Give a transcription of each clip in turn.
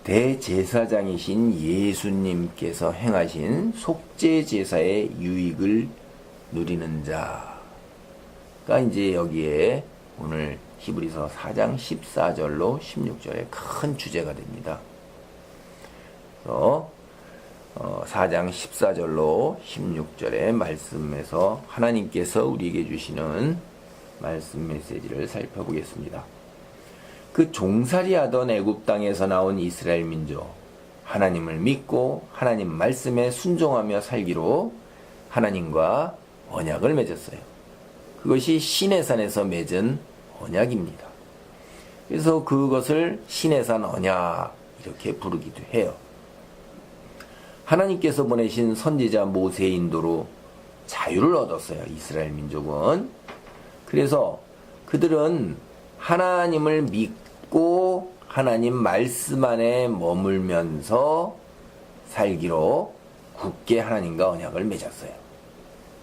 대제사장이신 예수님께서 행하신 속죄제사의 유익을 누리는 자가 이제 여기에 오늘 히브리서 4장 14절로 16절의 큰 주제가 됩니다. 그래서 4장 14절로 16절의 말씀에서 하나님께서 우리에게 주시는 말씀 메시지를 살펴보겠습니다. 그 종살이하던 애굽 땅에서 나온 이스라엘 민족, 하나님을 믿고 하나님 말씀에 순종하며 살기로 하나님과 언약을 맺었어요. 그것이 시내산에서 맺은 언약입니다. 그래서 그것을 시내산 언약 이렇게 부르기도 해요. 하나님께서 보내신 선지자 모세의 인도로 자유를 얻었어요. 이스라엘 민족은. 그래서 그들은 하나님을 믿고 하나님 말씀 안에 머물면서 살기로 굳게 하나님과 언약을 맺었어요.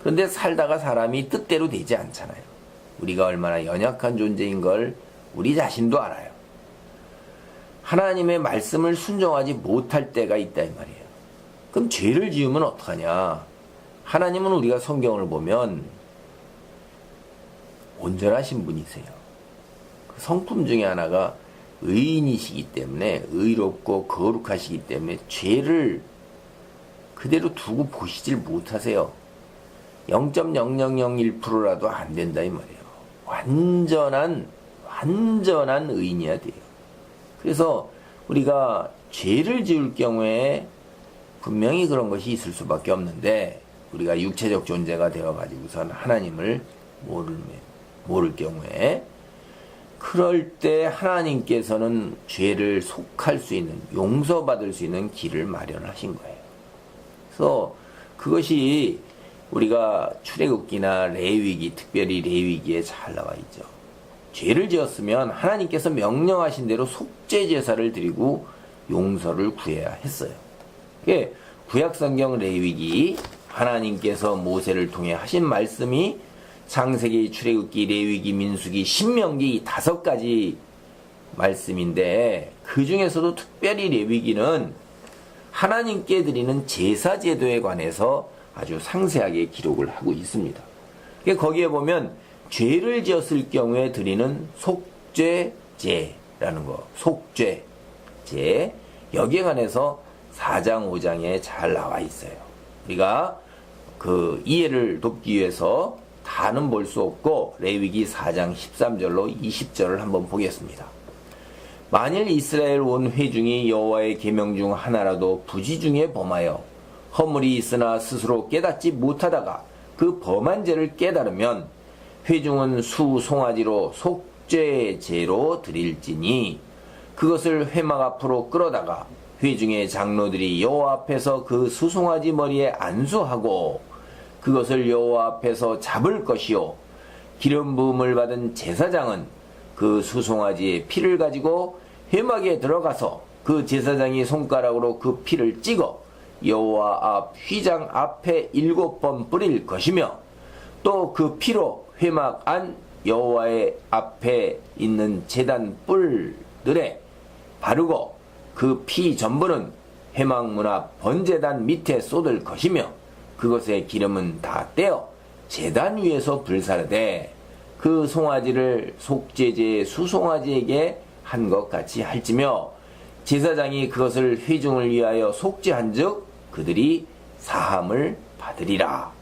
그런데 살다가 사람이 뜻대로 되지 않잖아요. 우리가 얼마나 연약한 존재인 걸 우리 자신도 알아요. 하나님의 말씀을 순종하지 못할 때가 있다 이 말이에요. 그럼 죄를 지으면 어떡하냐? 하나님은 우리가 성경을 보면 온전하신 분이세요. 그 성품 중에 하나가 의인이시기 때문에, 의롭고 거룩하시기 때문에 죄를 그대로 두고 보시질 못하세요. 0.0001%라도 안 된다 이 말이에요. 완전한 의인이어야 돼요. 그래서 우리가 죄를 지을 경우에 분명히 그런 것이 있을 수밖에 없는데, 우리가 육체적 존재가 되어가지고선 하나님을 모를 경우에, 그럴 때 하나님께서는 죄를 속할 수 있는, 용서받을 수 있는 길을 마련하신 거예요. 그래서 그것이 우리가 출애굽기나 레위기, 특별히 레위기에 잘 나와 있죠. 죄를 지었으면 하나님께서 명령하신 대로 속죄제사를 드리고 용서를 구해야 했어요. 구약성경 레위기, 하나님께서 모세를 통해 하신 말씀이 창세기, 출애굽기, 레위기, 민수기, 신명기 5가지 말씀인데, 그 중에서도 특별히 레위기는 하나님께 드리는 제사 제도에 관해서 아주 상세하게 기록을 하고 있습니다. 거기에 보면 죄를 지었을 경우에 드리는 속죄제라는 거, 속죄제, 여기에 관해서 4장, 5장에 잘 나와 있어요. 우리가 그 이해를 돕기 위해서 다는 볼 수 없고 레위기 4장 13절로 20절을 한번 보겠습니다. 만일 이스라엘 온 회중이 여호와의 계명 중 하나라도 부지 중에 범하여 허물이 있으나 스스로 깨닫지 못하다가 그 범한 죄를 깨달으면 회중은 수 송아지로 속죄제로 드릴지니, 그것을 회막 앞으로 끌어다가 회중의 장로들이 여호와 앞에서 그 수송아지 머리에 안수하고 그것을 여호와 앞에서 잡을 것이요, 기름 부음을 받은 제사장은 그 수송아지의 피를 가지고 회막에 들어가서 그 제사장이 손가락으로 그 피를 찍어 여호와 앞 휘장 앞에 7번 뿌릴 것이며, 또 그 피로 회막 안 여호와의 앞에 있는 제단 뿔들에 바르고 그 피 전부는 회막 문 앞 번제단 밑에 쏟을 것이며, 그것의 기름은 다 떼어 제단 위에서 불사르되 그 송아지를 속죄제의 수송아지에게 한 것 같이 할지며, 제사장이 그것을 회중을 위하여 속죄한즉 그들이 사함을 받으리라.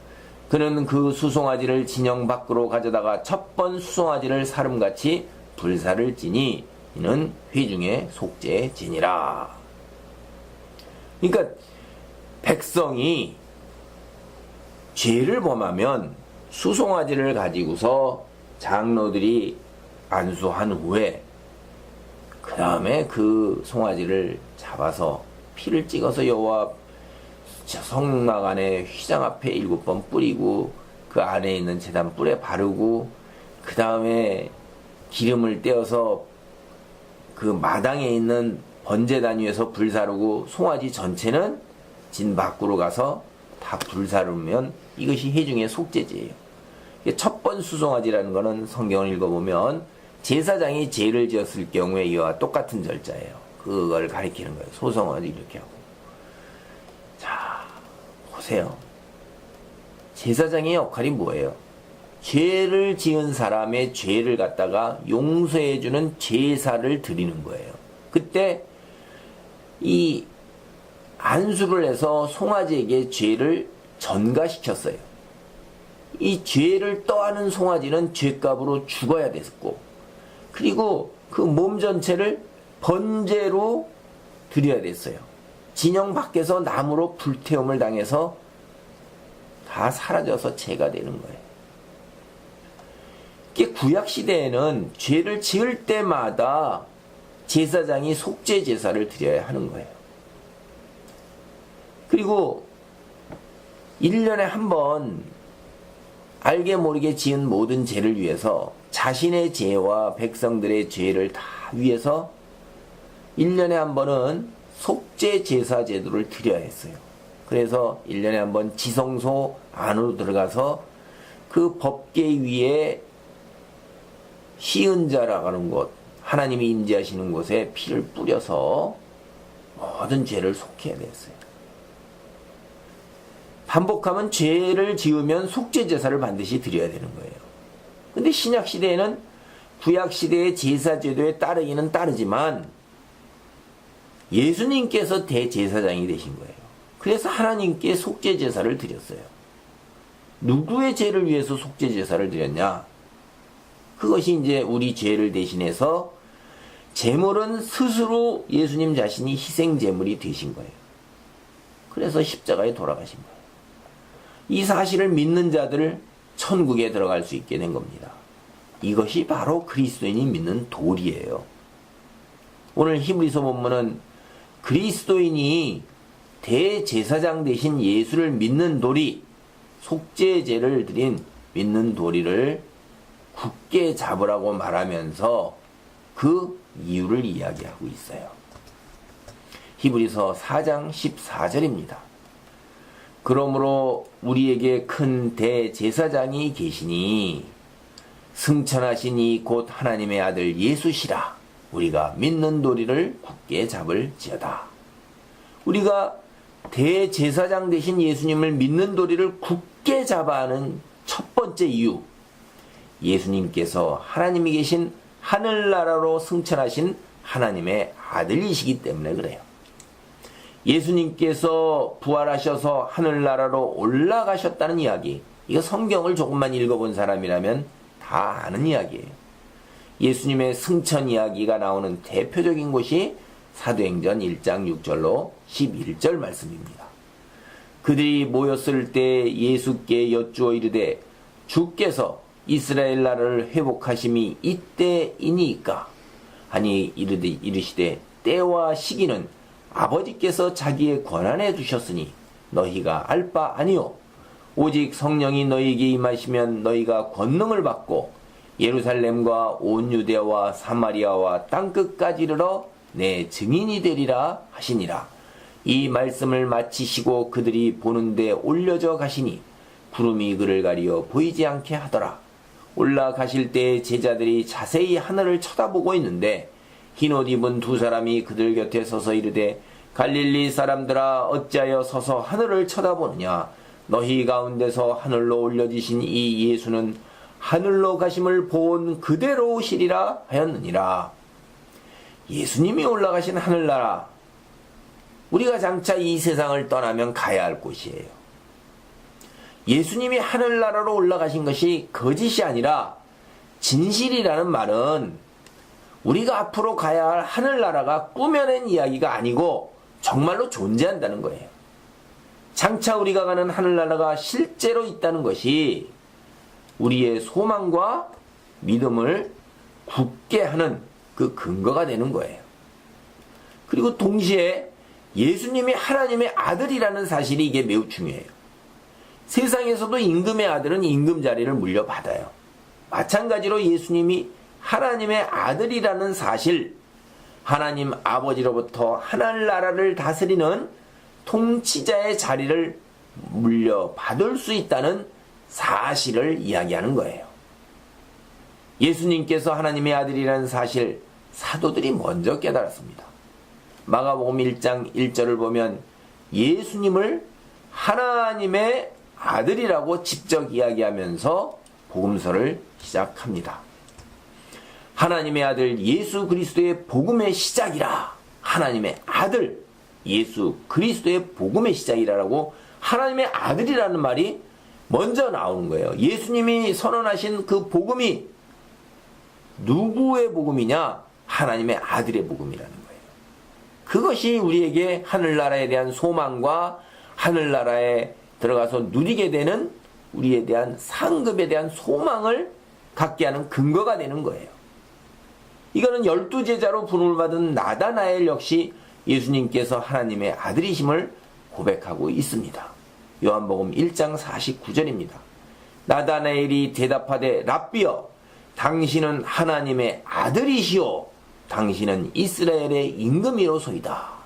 그는 그 수송아지를 진영 밖으로 가져다가 첫 번 수송아지를 사름같이 불사를지니 이는 회중의 속죄제니라. 그러니까 백성이 죄를 범하면 수송아지를 가지고서 장로들이 안수한 후에 그 다음에 그 송아지를 잡아서 피를 찍어서 여호와 성막 안에 휘장 앞에 7번 뿌리고 그 안에 있는 제단 뿔에 바르고, 그 다음에 기름을 떼어서 그 마당에 있는 번제단 위에서 불사르고, 송아지 전체는 진 밖으로 가서 다 불사르면 이것이 회중의 속죄제예요. 첫 번 수송아지라는 것은 성경을 읽어보면 제사장이 죄를 지었을 경우에 이와 똑같은 절자예요. 그걸 가리키는 거예요. 소송을 이렇게 하고. 자, 보세요. 제사장의 역할이 뭐예요? 죄를 지은 사람의 죄를 갖다가 용서해주는 제사를 드리는 거예요. 그때 이 안수를 해서 송아지에게 죄를 전가시켰어요. 이 죄를 떠안은 송아지는 죄값으로 죽어야 됐고, 그리고 그 몸 전체를 번제로 드려야 됐어요. 진영 밖에서 나무로 불태움을 당해서 다 사라져서 죄가 되는 거예요. 이게 구약 시대에는 죄를 지을 때마다 제사장이 속죄 제사를 드려야 하는 거예요. 그리고 1년에 한 번 알게 모르게 지은 모든 죄를 위해서 자신의 죄와 백성들의 죄를 다 위해서 1년에 한 번은 속죄 제사 제도를 드려야 했어요. 그래서 1년에 한 번 지성소 안으로 들어가서 그 법궤 위에 시은자라고 하는 곳, 하나님이 임재하시는 곳에 피를 뿌려서 모든 죄를 속해야 됐어요. 반복하면 죄를 지으면 속죄 제사를 반드시 드려야 되는 거예요. 근데 신약 시대에는 구약 시대의 제사 제도에 따르기는 따르지만 예수님께서 대제사장이 되신 거예요. 그래서 하나님께 속죄 제사를 드렸어요. 누구의 죄를 위해서 속죄 제사를 드렸냐? 그것이 이제 우리 죄를 대신해서 제물은 스스로 예수님 자신이 희생 제물이 되신 거예요. 그래서 십자가에 돌아가신 거예요. 이 사실을 믿는 자들 천국에 들어갈 수 있게 된 겁니다. 이것이 바로 그리스도인이 믿는 도리예요. 오늘 히브리서 본문은 그리스도인이 대제사장 되신 예수를 믿는 도리, 속죄제를 드린 믿는 도리를 굳게 잡으라고 말하면서 그 이유를 이야기하고 있어요. 히브리서 4장 14절입니다. 그러므로 우리에게 큰 대제사장이 계시니 승천하시니 곧 하나님의 아들 예수시라. 우리가 믿는 도리를 굳게 잡을지어다. 우리가 대제사장 되신 예수님을 믿는 도리를 굳게 잡아 하는 첫 번째 이유, 예수님께서 하나님이 계신 하늘나라로 승천하신 하나님의 아들이시기 때문에 그래요. 예수님께서 부활하셔서 하늘나라로 올라가셨다는 이야기, 이거 성경을 조금만 읽어본 사람이라면 다 아는 이야기예요. 예수님의 승천 이야기가 나오는 대표적인 곳이 사도행전 1장 6절로 11절 말씀입니다. 그들이 모였을 때 예수께 여쭈어 이르되 주께서 이스라엘 나라를 회복하심이 이때이니까 하니 이르시되 때와 시기는 아버지께서 자기의 권한에 두셨으니 너희가 알 바 아니요 오직 성령이 너희에게 임하시면 너희가 권능을 받고 예루살렘과 온 유대와 사마리아와 땅끝까지 이르러 내 증인이 되리라 하시니라. 이 말씀을 마치시고 그들이 보는데 올려져 가시니 구름이 그를 가리어 보이지 않게 하더라. 올라가실 때 제자들이 자세히 하늘을 쳐다보고 있는데 흰옷 입은 두 사람이 그들 곁에 서서 이르되 갈릴리 사람들아 어찌하여 서서 하늘을 쳐다보느냐. 너희 가운데서 하늘로 올려지신 이 예수는 하늘로 가심을 본 그대로 오시리라 하였느니라. 예수님이 올라가신 하늘나라, 우리가 장차 이 세상을 떠나면 가야 할 곳이에요. 예수님이 하늘나라로 올라가신 것이 거짓이 아니라 진실이라는 말은 우리가 앞으로 가야 할 하늘나라가 꾸며낸 이야기가 아니고 정말로 존재한다는 거예요. 장차 우리가 가는 하늘나라가 실제로 있다는 것이 우리의 소망과 믿음을 굳게 하는 그 근거가 되는 거예요. 그리고 동시에 예수님이 하나님의 아들이라는 사실이 이게 매우 중요해요. 세상에서도 임금의 아들은 임금 자리를 물려받아요. 마찬가지로 예수님이 하나님의 아들이라는 사실, 하나님 아버지로부터 하늘나라를 다스리는 통치자의 자리를 물려받을 수 있다는 사실을 이야기하는 거예요. 예수님께서 하나님의 아들이라는 사실 사도들이 먼저 깨달았습니다. 마가복음 1장 1절을 보면 예수님을 하나님의 아들이라고 직접 이야기하면서 복음서를 시작합니다. 하나님의 아들 예수 그리스도의 복음의 시작이라. 하나님의 아들 예수 그리스도의 복음의 시작이라고 하나님의 아들이라는 말이 먼저 나오는 거예요. 예수님이 선언하신 그 복음이 누구의 복음이냐? 하나님의 아들의 복음이라는 거예요. 그것이 우리에게 하늘나라에 대한 소망과 하늘나라에 들어가서 누리게 되는 우리에 대한 상급에 대한 소망을 갖게 하는 근거가 되는 거예요. 이거는 12제자로 부름을 받은 나다나엘 역시 예수님께서 하나님의 아들이심을 고백하고 있습니다. 요한복음 1장 49절입니다. 나다나엘이 대답하되 랍비여 당신은 하나님의 아들이시오 당신은 이스라엘의 임금이로소이다.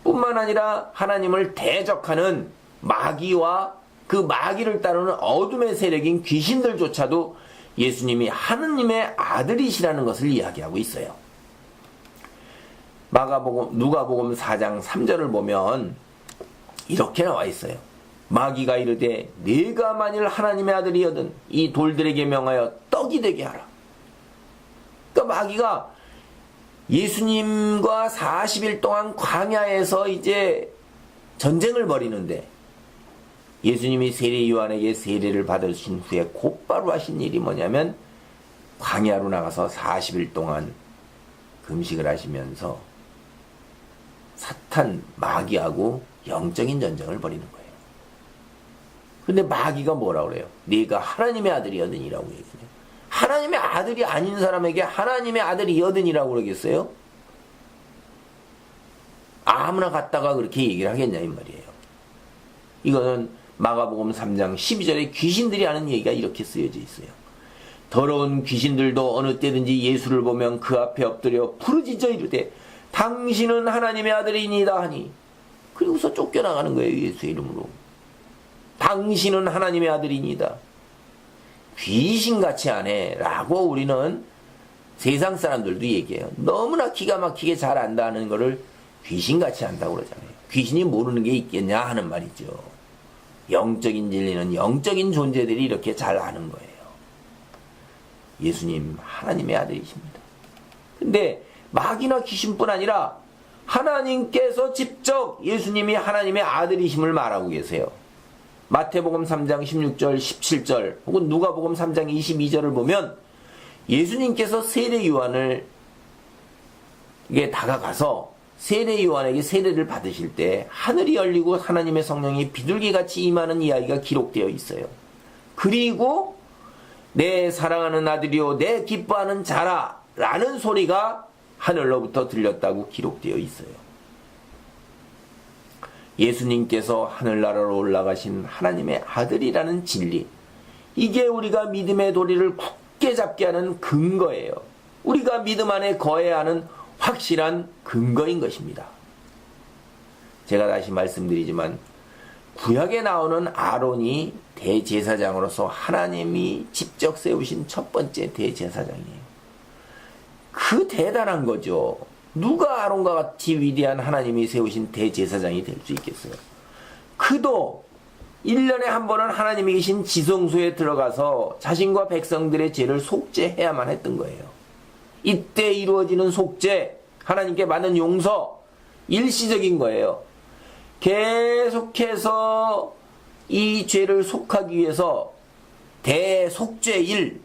뿐만 아니라 하나님을 대적하는 마귀와 그 마귀를 따르는 어둠의 세력인 귀신들조차도 예수님이 하느님의 아들이시라는 것을 이야기하고 있어요. 누가복음 4장 3절을 보면 이렇게 나와 있어요. 마귀가 이르되 네가 만일 하나님의 아들이여든 이 돌들에게 명하여 떡이 되게 하라. 그러니까 마귀가 예수님과 40일 동안 광야에서 이제 전쟁을 벌이는데 예수님이 세례 요한에게 세례를 받으신 후에 곧바로 하신 일이 뭐냐면 광야로 나가서 40일 동안 금식을 하시면서 사탄 마귀하고 영적인 전쟁을 벌이는 거예요. 근데 마귀가 뭐라고 그래요? 네가 하나님의 아들이여든이라고 얘기해요. 하나님의 아들이 아닌 사람에게 하나님의 아들이여든이라고 그러겠어요? 아무나 갖다가 그렇게 얘기를 하겠냐 이 말이에요. 이거는 마가복음 3장 12절에 귀신들이 하는 얘기가 이렇게 쓰여져 있어요. 더러운 귀신들도 어느 때든지 예수를 보면 그 앞에 엎드려 부르짖어 이르되 당신은 하나님의 아들이니이다 하니 그리고서 쫓겨나가는 거예요. 예수의 이름으로. 당신은 하나님의 아들이니이다. 귀신같이 하네 라고 우리는 세상 사람들도 얘기해요. 너무나 기가 막히게 잘 안다는 거를 귀신같이 한다고 그러잖아요. 귀신이 모르는 게 있겠냐 하는 말이죠. 영적인 진리는 영적인 존재들이 이렇게 잘 아는 거예요. 예수님 하나님의 아들이십니다. 근데 마귀나 귀신뿐 아니라 하나님께서 직접 예수님이 하나님의 아들이심을 말하고 계세요. 마태복음 3장 16절 17절 혹은 누가복음 3장 22절을 보면 예수님께서 세례 요한에게 다가가서 세례 요한에게 세례를 받으실 때 하늘이 열리고 하나님의 성령이 비둘기같이 임하는 이야기가 기록되어 있어요. 그리고 내 사랑하는 아들이요 내 기뻐하는 자라 라는 소리가 하늘로부터 들렸다고 기록되어 있어요. 예수님께서 하늘나라로 올라가신 하나님의 아들이라는 진리, 이게 우리가 믿음의 도리를 굳게 잡게 하는 근거예요. 우리가 믿음 안에 거해야 하는 확실한 근거인 것입니다. 제가 다시 말씀드리지만 구약에 나오는 아론이 대제사장으로서 하나님이 직접 세우신 첫 번째 대제사장이에요. 그 대단한 거죠. 누가 아론과 같이 위대한 하나님이 세우신 대제사장이 될 수 있겠어요? 그도 1년에 한 번은 하나님이 계신 지성소에 들어가서 자신과 백성들의 죄를 속죄해야만 했던 거예요. 이때 이루어지는 속죄, 하나님께 받는 용서, 일시적인 거예요. 계속해서 이 죄를 속하기 위해서 대속죄일을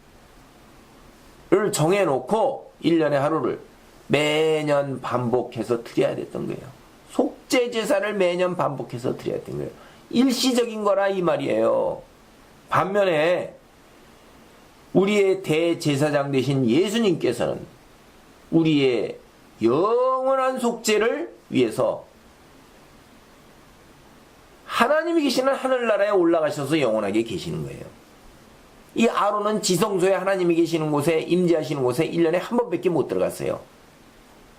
정해놓고 1년에 하루를 매년 반복해서 드려야 됐던 거예요. 속죄 제사를 매년 반복해서 드려야 됐던 거예요. 일시적인 거라 이 말이에요. 반면에 우리의 대제사장 되신 예수님께서는 우리의 영원한 속죄를 위해서 하나님이 계시는 하늘나라에 올라가셔서 영원하게 계시는 거예요. 이 아론은 지성소에 하나님이 계시는 곳에 임재하시는 곳에 1년에 한 번밖에 못 들어갔어요.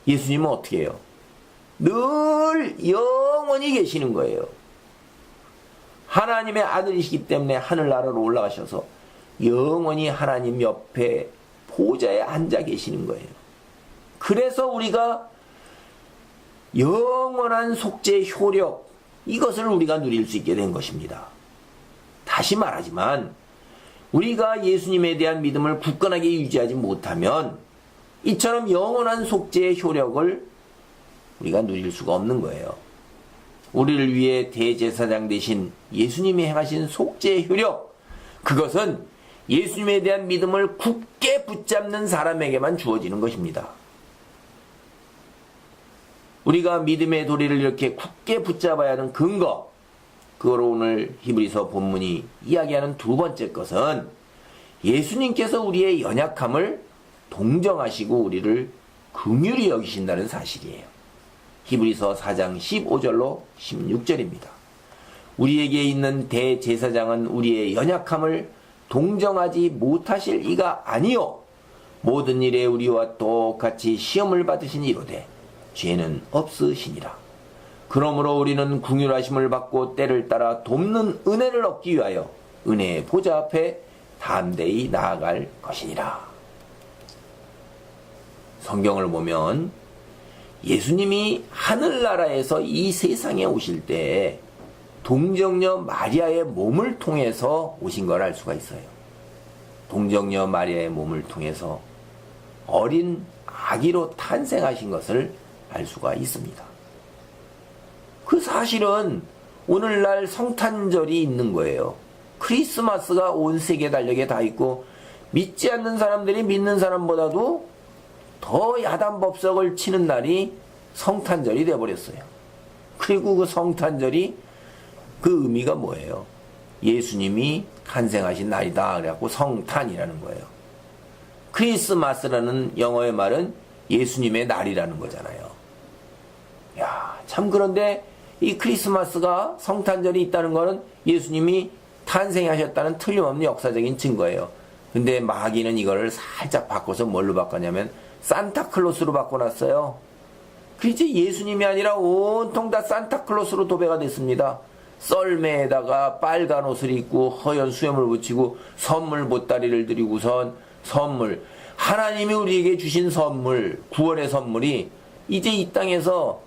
예수님은 어떻게 해요? 늘 영원히 계시는 거예요. 하나님의 아들이시기 때문에 하늘나라로 올라가셔서 영원히 하나님 옆에 보좌에 앉아 계시는 거예요. 그래서 우리가 영원한 속죄 효력, 이것을 우리가 누릴 수 있게 된 것입니다. 다시 말하지만 우리가 예수님에 대한 믿음을 굳건하게 유지하지 못하면 이처럼 영원한 속죄의 효력을 우리가 누릴 수가 없는 거예요. 우리를 위해 대제사장 되신 예수님이 행하신 속죄의 효력, 그것은 예수님에 대한 믿음을 굳게 붙잡는 사람에게만 주어지는 것입니다. 우리가 믿음의 도리를 이렇게 굳게 붙잡아야 하는 근거, 그거로 오늘 히브리서 본문이 이야기하는 두 번째 것은 예수님께서 우리의 연약함을 동정하시고 우리를 긍휼히 여기신다는 사실이에요. 히브리서 4장 15절로 16절입니다. 우리에게 있는 대제사장은 우리의 연약함을 동정하지 못하실 이가 아니요 모든 일에 우리와 똑같이 시험을 받으신 이로되 죄는 없으시니라. 그러므로 우리는 긍휼하심을 받고 때를 따라 돕는 은혜를 얻기 위하여 은혜의 보좌 앞에 담대히 나아갈 것이니라. 성경을 보면 예수님이 하늘나라에서 이 세상에 오실 때 동정녀 마리아의 몸을 통해서 오신 걸 알 수가 있어요. 동정녀 마리아의 몸을 통해서 어린 아기로 탄생하신 것을 알 수가 있습니다. 그 사실은 오늘날 성탄절이 있는 거예요. 크리스마스가 온 세계 달력에 다 있고 믿지 않는 사람들이 믿는 사람보다도 더 야단법석을 치는 날이 성탄절이 되어버렸어요. 그리고 그 성탄절이 그 의미가 뭐예요? 예수님이 탄생하신 날이다. 그래갖고 성탄이라는 거예요. 크리스마스라는 영어의 말은 예수님의 날이라는 거잖아요. 야, 참 그런데 이 크리스마스가 성탄절이 있다는 거는 예수님이 탄생하셨다는 틀림없는 역사적인 증거예요. 근데 마귀는 이거를 살짝 바꿔서 뭘로 바꿨냐면 산타클로스로 바꿔놨어요. 그렇지 예수님이 아니라 온통 다 산타클로스로 도배가 됐습니다. 썰매에다가 빨간 옷을 입고 허연 수염을 붙이고 선물 보따리를 들이고선 선물, 하나님이 우리에게 주신 선물, 구원의 선물이 이제 이 땅에서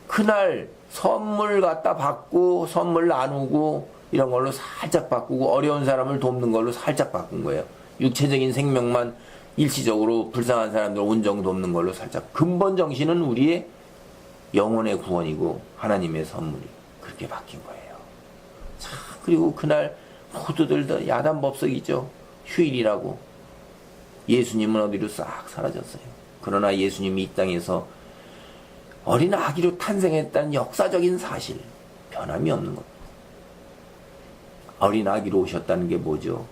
그날 선물 갖다 받고 선물 나누고 이런 걸로 살짝 바꾸고 어려운 사람을 돕는 걸로 살짝 바꾼 거예요. 육체적인 생명만 일시적으로 불쌍한 사람들 온정 돕는 걸로 살짝. 근본 정신은 우리의 영혼의 구원이고 하나님의 선물이 그렇게 바뀐 거예요. 자, 그리고 그날 모두들 다 야단법석이죠. 휴일이라고. 예수님은 어디로 싹 사라졌어요. 그러나 예수님이 이 땅에서 어린 아기로 탄생했다는 역사적인 사실, 변함이 없는 겁니다. 어린 아기로 오셨다는 게 뭐죠?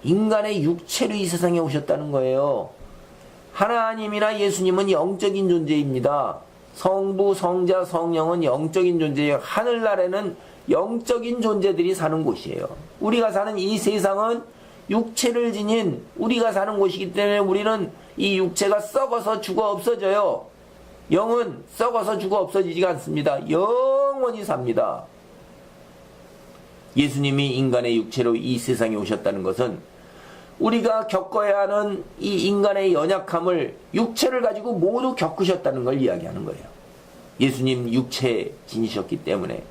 인간의 육체로 이 세상에 오셨다는 거예요. 하나님이나 예수님은 영적인 존재입니다. 성부, 성자, 성령은 영적인 존재예요. 하늘나라에는 영적인 존재들이 사는 곳이에요. 우리가 사는 이 세상은 육체를 지닌 우리가 사는 곳이기 때문에 우리는 이 육체가 썩어서 죽어 없어져요. 영은 썩어서 죽어 없어지지가 않습니다. 영원히 삽니다. 예수님이 인간의 육체로 이 세상에 오셨다는 것은 우리가 겪어야 하는 이 인간의 연약함을 육체를 가지고 모두 겪으셨다는 걸 이야기하는 거예요. 예수님 육체 지니셨기 때문에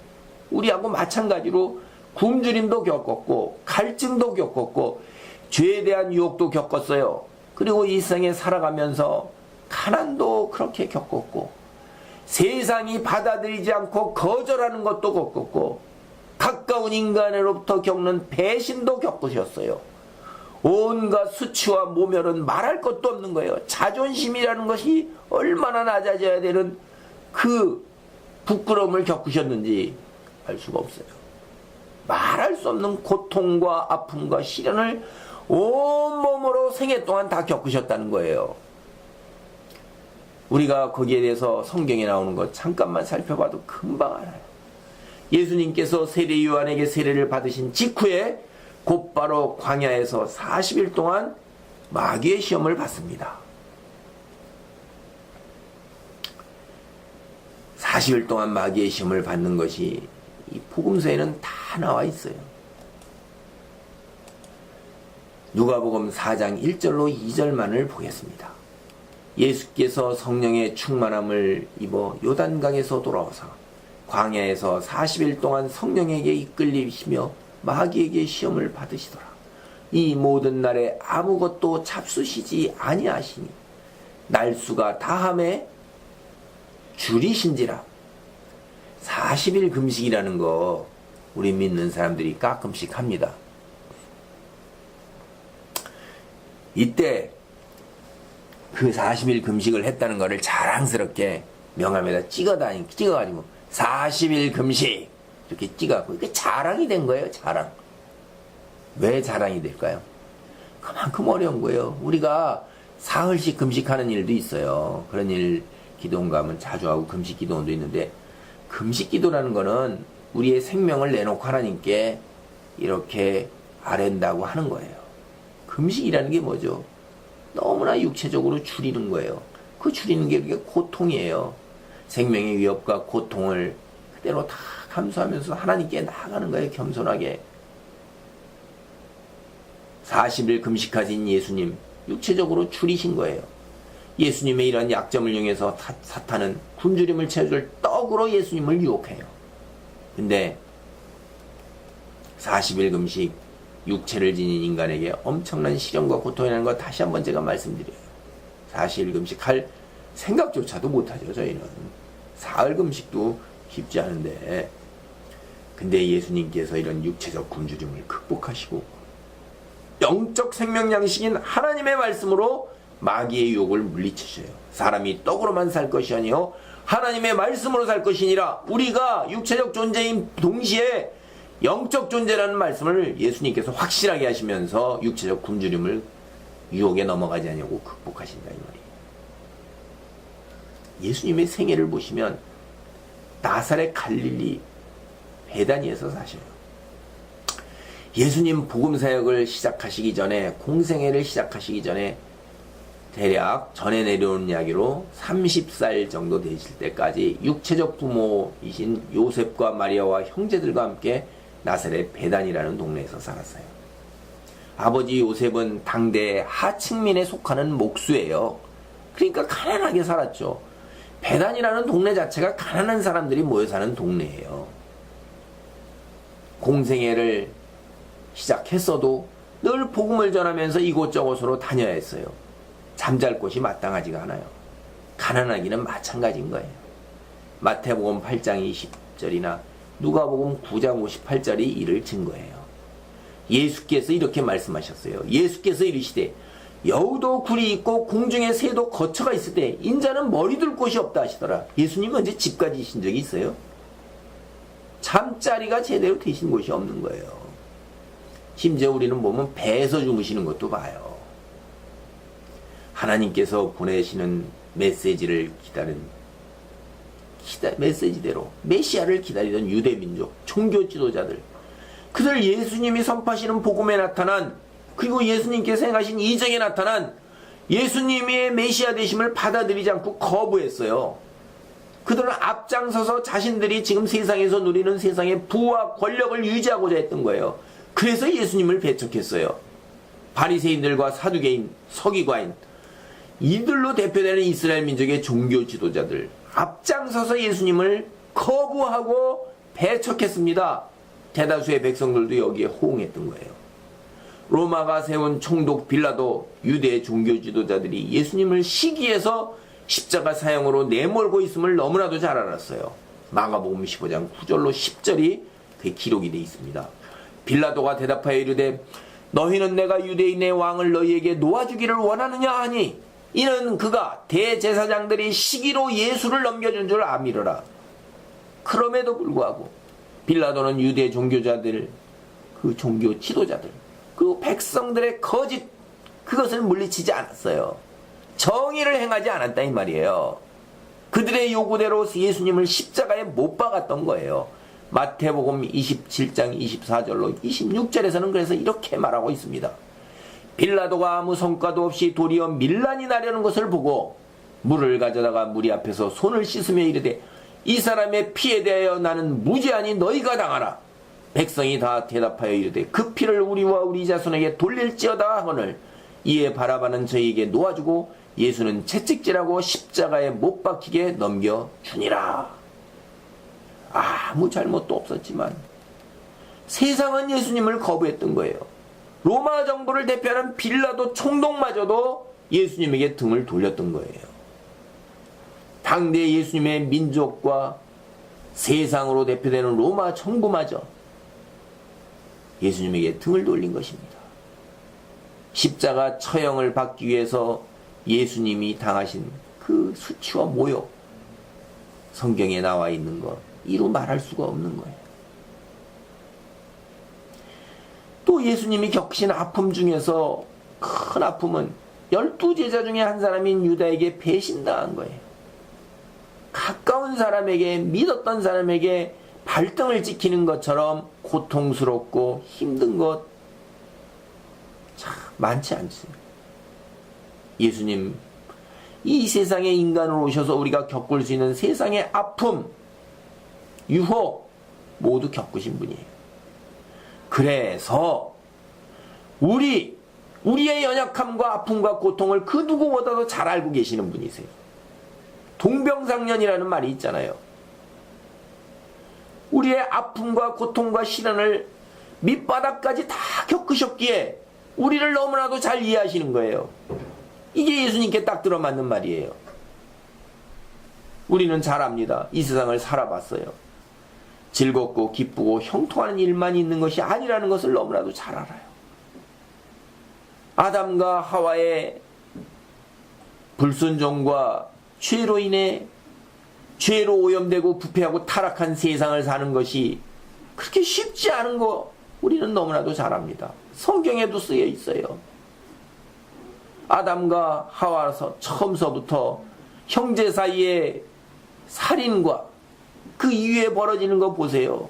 우리하고 마찬가지로 굶주림도 겪었고 갈증도 겪었고 죄에 대한 유혹도 겪었어요. 그리고 이 세상에 살아가면서 가난도 그렇게 겪었고 세상이 받아들이지 않고 거절하는 것도 겪었고 가까운 인간으로부터 겪는 배신도 겪으셨어요. 온갖 수치와 모멸은 말할 것도 없는 거예요. 자존심이라는 것이 얼마나 낮아져야 되는 그 부끄러움을 겪으셨는지 알 수가 없어요. 말할 수 없는 고통과 아픔과 시련을 온몸으로 생애 동안 다 겪으셨다는 거예요. 우리가 거기에 대해서 성경에 나오는 것 잠깐만 살펴봐도 금방 알아요. 예수님께서 세례 요한에게 세례를 받으신 직후에 곧바로 광야에서 40일 동안 마귀의 시험을 받습니다. 40일 동안 마귀의 시험을 받는 것이 이 복음서에는 다 나와 있어요. 누가복음 4장 1절로 2절만을 보겠습니다. 예수께서 성령의 충만함을 입어 요단강에서 돌아와서 광야에서 40일 동안 성령에게 이끌리시며 마귀에게 시험을 받으시더라. 이 모든 날에 아무것도 잡수시지 아니하시니 날수가 다함에 줄이신지라. 40일 금식이라는 거 우리 믿는 사람들이 가끔씩 합니다. 이때 그 40일 금식을 했다는 것을 자랑스럽게 명함에다 찍어가지고 40일 금식 이렇게 찍어갖고 이게 자랑이 된 거예요. 자랑. 왜 자랑이 될까요? 그만큼 어려운 거예요. 우리가 사흘씩 금식하는 일도 있어요. 그런 일 기도원 가면 자주 하고 금식 기도원도 있는데, 금식 기도라는 거는 우리의 생명을 내놓고 하나님께 이렇게 아랜다고 하는 거예요. 금식이라는 게 뭐죠? 너무나 육체적으로 줄이는 거예요. 그 줄이는 게 그게 고통이에요. 생명의 위협과 고통을 그대로 다 감수하면서 하나님께 나아가는 거예요. 겸손하게. 40일 금식하신 예수님, 육체적으로 줄이신 거예요. 예수님의 이런 약점을 이용해서 사탄은 굶주림을 채워줄 떡으로 예수님을 유혹해요. 근데 40일 금식, 육체를 지닌 인간에게 엄청난 시련과 고통이라는 거 다시 한번 제가 말씀드려요. 40일 금식할 생각조차도 못하죠. 저희는 사흘 금식도 쉽지 않은데, 근데 예수님께서 이런 육체적 굶주림을 극복하시고 영적 생명 양식인 하나님의 말씀으로 마귀의 유혹을 물리치셔요. 사람이 떡으로만 살 것이 아니요 하나님의 말씀으로 살 것이니라. 우리가 육체적 존재인 동시에 영적 존재라는 말씀을 예수님께서 확실하게 하시면서 육체적 굶주림을 유혹에 넘어가지 않냐고 극복하신다 이 말이에요. 예수님의 생애를 보시면 나사렛 갈릴리 베다니에서 사셔요. 예수님 복음 사역을 시작하시기 전에, 공생애를 시작하시기 전에 대략 전에 내려온 이야기로 30살 정도 되실 때까지 육체적 부모이신 요셉과 마리아와 형제들과 함께 나사렛 베단이라는 동네에서 살았어요. 아버지 요셉은 당대 하층민에 속하는 목수예요. 그러니까 가난하게 살았죠. 베단이라는 동네 자체가 가난한 사람들이 모여 사는 동네예요. 공생애를 시작했어도 늘 복음을 전하면서 이곳저곳으로 다녀야 했어요. 잠잘 곳이 마땅하지가 않아요. 가난하기는 마찬가지인 거예요. 마태복음 8장 20절이나 누가복음 9장 58절이 이를 증거해요. 예수께서 이렇게 말씀하셨어요. 예수께서 이르시되 여우도 굴이 있고 공중에 새도 거처가 있을 때 인자는 머리 둘 곳이 없다 하시더라. 예수님은 언제 집까지 계신 적이 있어요? 잠자리가 제대로 되신 곳이 없는 거예요. 심지어 우리는 보면 배에서 주무시는 것도 봐요. 하나님께서 보내시는 메시지를 메시지대로 메시아를 기다리던 유대민족, 종교 지도자들, 그들 예수님이 선포하시는 복음에 나타난, 그리고 예수님께서 행하신 이적에 나타난 예수님의 메시아 되심을 받아들이지 않고 거부했어요. 그들은 앞장서서 자신들이 지금 세상에서 누리는 세상의 부와 권력을 유지하고자 했던 거예요. 그래서 예수님을 배척했어요. 바리새인들과 사두개인, 서기관인, 이들로 대표되는 이스라엘 민족의 종교 지도자들, 앞장서서 예수님을 거부하고 배척했습니다. 대다수의 백성들도 여기에 호응했던 거예요. 로마가 세운 총독 빌라도, 유대 종교 지도자들이 예수님을 시기해서 십자가 사형으로 내몰고 있음을 너무나도 잘 알았어요. 마가복음 15장 9절로 10절이 그 기록이 되어 있습니다. 빌라도가 대답하여 이르되 너희는 내가 유대인의 왕을 너희에게 놓아주기를 원하느냐 하니, 이는 그가 대제사장들이 시기로 예수를 넘겨준 줄 아미르라. 그럼에도 불구하고 빌라도는 유대 종교자들, 그 종교 지도자들, 그 백성들의 거짓, 그것을 물리치지 않았어요. 정의를 행하지 않았다 이 말이에요. 그들의 요구대로 예수님을 십자가에 못 박았던 거예요. 마태복음 27장 24절로 26절에서는 그래서 이렇게 말하고 있습니다. 빌라도가 아무 성과도 없이 도리어 밀란이 나려는 것을 보고 물을 가져다가 무리 앞에서 손을 씻으며 이르되 이 사람의 피에 대하여 나는 무죄하니 너희가 당하라. 백성이 다 대답하여 이르되 그 피를 우리와 우리 자손에게 돌릴지어다 하거늘 이에 바라바는 저희에게 놓아주고 예수는 채찍질하고 십자가에 못 박히게 넘겨주니라. 아무 잘못도 없었지만 세상은 예수님을 거부했던 거예요. 로마 정부를 대표하는 빌라도 총독마저도 예수님에게 등을 돌렸던 거예요. 당대 예수님의 민족과 세상으로 대표되는 로마 정부마저 예수님에게 등을 돌린 것입니다. 십자가 처형을 받기 위해서 예수님이 당하신 그 수치와 모욕, 성경에 나와 있는 것 이루 말할 수가 없는 거예요. 또 예수님이 겪으신 아픔 중에서 큰 아픔은 12제자 중에 한 사람인 유다에게 배신당한 거예요. 가까운 사람에게, 믿었던 사람에게 발등을 찍히는 것처럼 고통스럽고 힘든 것 참 많지 않습니다. 예수님, 이 세상에 인간으로 오셔서 우리가 겪을 수 있는 세상의 아픔, 유혹 모두 겪으신 분이에요. 그래서 우리의 연약함과 아픔과 고통을 그 누구보다도 잘 알고 계시는 분이세요. 동병상련이라는 말이 있잖아요. 우리의 아픔과 고통과 시련을 밑바닥까지 다 겪으셨기에 우리를 너무나도 잘 이해하시는 거예요. 이게 예수님께 딱 들어맞는 말이에요. 우리는 잘 압니다. 이 세상을 살아봤어요. 즐겁고 기쁘고 형통하는 일만 있는 것이 아니라는 것을 너무나도 잘 알아요. 아담과 하와의 불순종과 죄로 인해 죄로 오염되고 부패하고 타락한 세상을 사는 것이 그렇게 쉽지 않은 거 우리는 너무나도 잘 압니다. 성경에도 쓰여 있어요. 아담과 하와서 처음서부터 형제 사이에 살인과 그 이후에 벌어지는 거 보세요.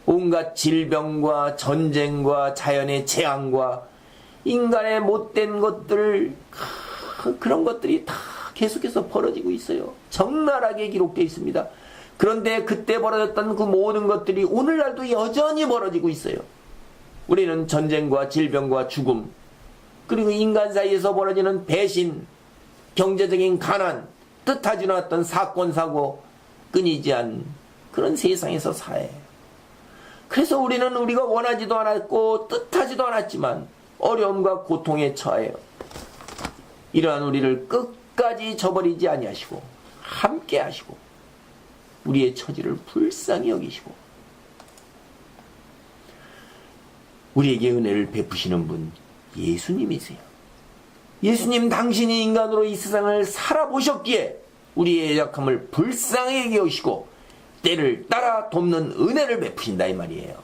온갖 질병과 전쟁과 자연의 재앙과 인간의 못된 것들, 그런 것들이 다 계속해서 벌어지고 있어요. 적나라하게 기록되어 있습니다. 그런데 그때 벌어졌던 그 모든 것들이 오늘날도 여전히 벌어지고 있어요. 우리는 전쟁과 질병과 죽음, 그리고 인간 사이에서 벌어지는 배신, 경제적인 가난, 뜻하지도 않았던 사건 사고 끊이지 않는 그런 세상에서 살아요. 그래서 우리는 우리가 원하지도 않았고 뜻하지도 않았지만 어려움과 고통에 처해요. 이러한 우리를 끝까지 저버리지 아니하시고 함께 하시고 우리의 처지를 불쌍히 여기시고 우리에게 은혜를 베푸시는 분 예수님이세요. 예수님 당신이 인간으로 이 세상을 살아보셨기에 우리의 약함을 불쌍히 여기시고 때를 따라 돕는 은혜를 베푸신다 이 말이에요.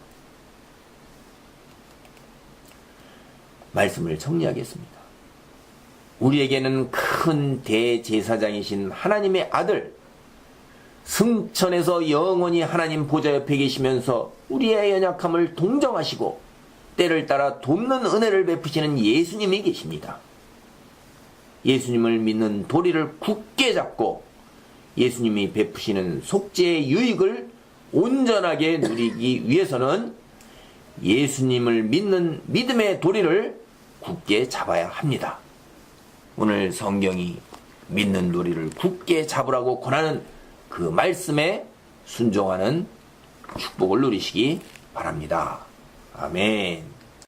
말씀을 정리하겠습니다. 우리에게는 큰 대제사장이신 하나님의 아들, 승천에서 영원히 하나님 보좌 옆에 계시면서 우리의 연약함을 동정하시고 때를 따라 돕는 은혜를 베푸시는 예수님이 계십니다. 예수님을 믿는 도리를 굳게 잡고 예수님이 베푸시는 속죄의 유익을 온전하게 누리기 위해서는 예수님을 믿는 믿음의 도리를 굳게 잡아야 합니다. 오늘 성경이 믿는 도리를 굳게 잡으라고 권하는 그 말씀에 순종하는 축복을 누리시기 바랍니다. 아멘.